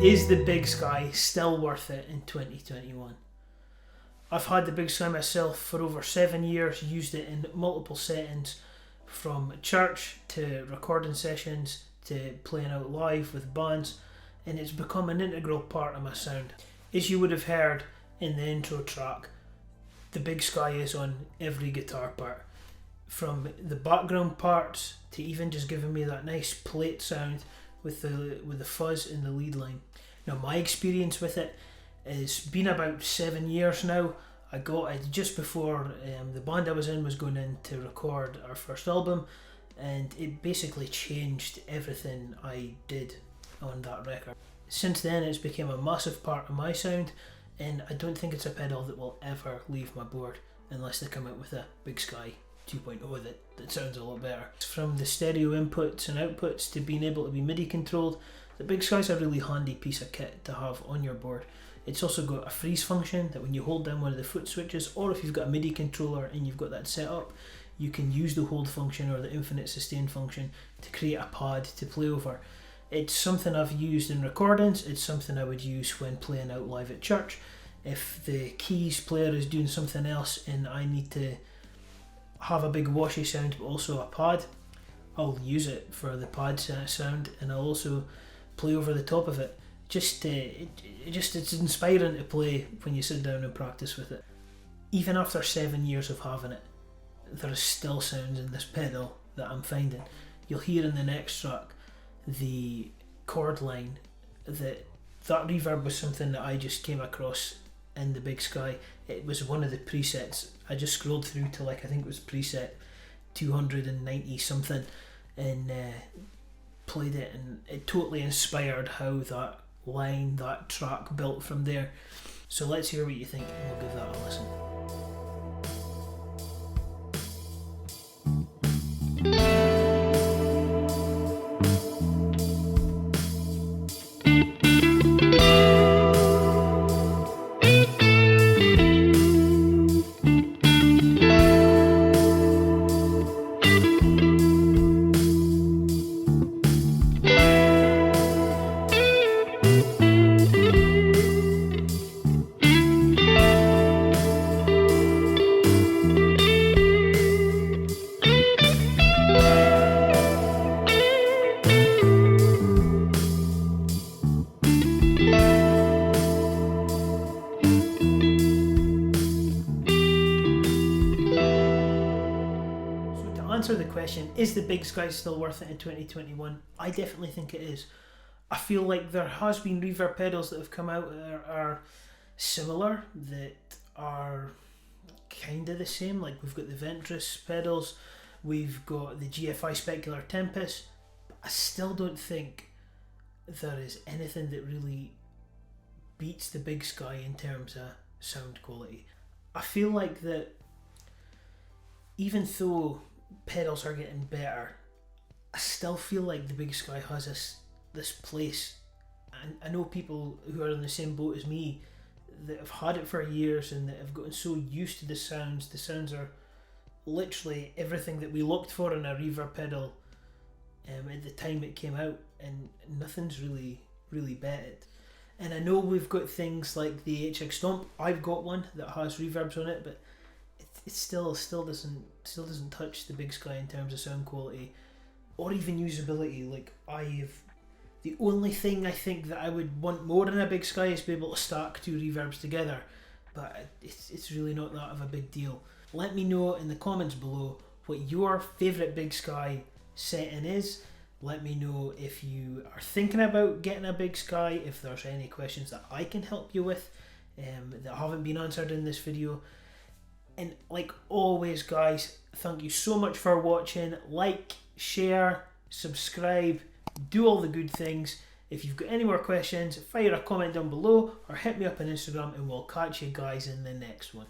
Is the BigSky still worth it in 2021? I've had the BigSky myself for over 7 years, used it in multiple settings, from church to recording sessions to playing out live with bands, and it's become an integral part of my sound. As you would have heard in the intro track, the BigSky is on every guitar part, from the background parts to even just giving me that nice plate sound with the fuzz in the lead line. Now, my experience with it has been about 7 years now. I got it just before the band I was in was going in to record our first album, and it basically changed everything I did on that record. Since then, it's become a massive part of my sound, and I don't think it's a pedal that will ever leave my board unless they come out with a BigSky 2.0 that sounds a lot better. From the stereo inputs and outputs to being able to be MIDI controlled, the BigSky's a really handy piece of kit to have on your board. It's also got a freeze function that when you hold down one of the foot switches, or if you've got a MIDI controller and you've got that set up, you can use the hold function or the infinite sustain function to create a pad to play over. It's something I've used in recordings, it's something I would use when playing out live at church. If the keys player is doing something else and I need to have a big washy sound but also a pad, I'll use it for the pad sound, and I'll also play over the top of it. It's inspiring to play when you sit down and practice with it. Even after 7 years of having it, there is still sounds in this pedal that I'm finding. You'll hear in the next track the chord line, that reverb was something that I just came across in the BigSky. It was one of the presets. I just scrolled through to I think it was preset 290 something, and played it, and it totally inspired how that track built from there. So let's hear what you think, and we'll give that a listen. Answer the question, is the BigSky still worth it in 2021? I definitely think it is. I feel like there has been reverb pedals that have come out that are similar, that are kind of the same. Like we've got the Ventress pedals, we've got the GFI Specular Tempest, but I still don't think there is anything that really beats the BigSky in terms of sound quality. I feel like that even though pedals are getting better, I still feel like the BigSky has this place, and I know people who are in the same boat as me that have had it for years and that have gotten so used to the sounds. The sounds are literally everything that we looked for in a reverb pedal at the time it came out, and nothing's really bet it. And I know we've got things like the HX Stomp. I've got one that has reverbs on it, but it still doesn't touch the BigSky in terms of sound quality or even usability. Like the only thing I think that I would want more in a BigSky is to be able to stack two reverbs together, but it's really not that of a big deal. Let me know in the comments below what your favourite BigSky setting is. Let me know if you are thinking about getting a BigSky, if there's any questions that I can help you with that haven't been answered in this video. And like always, guys, thank you so much for watching. Like, share, subscribe, do all the good things. If you've got any more questions, fire a comment down below or hit me up on Instagram, and we'll catch you guys in the next one.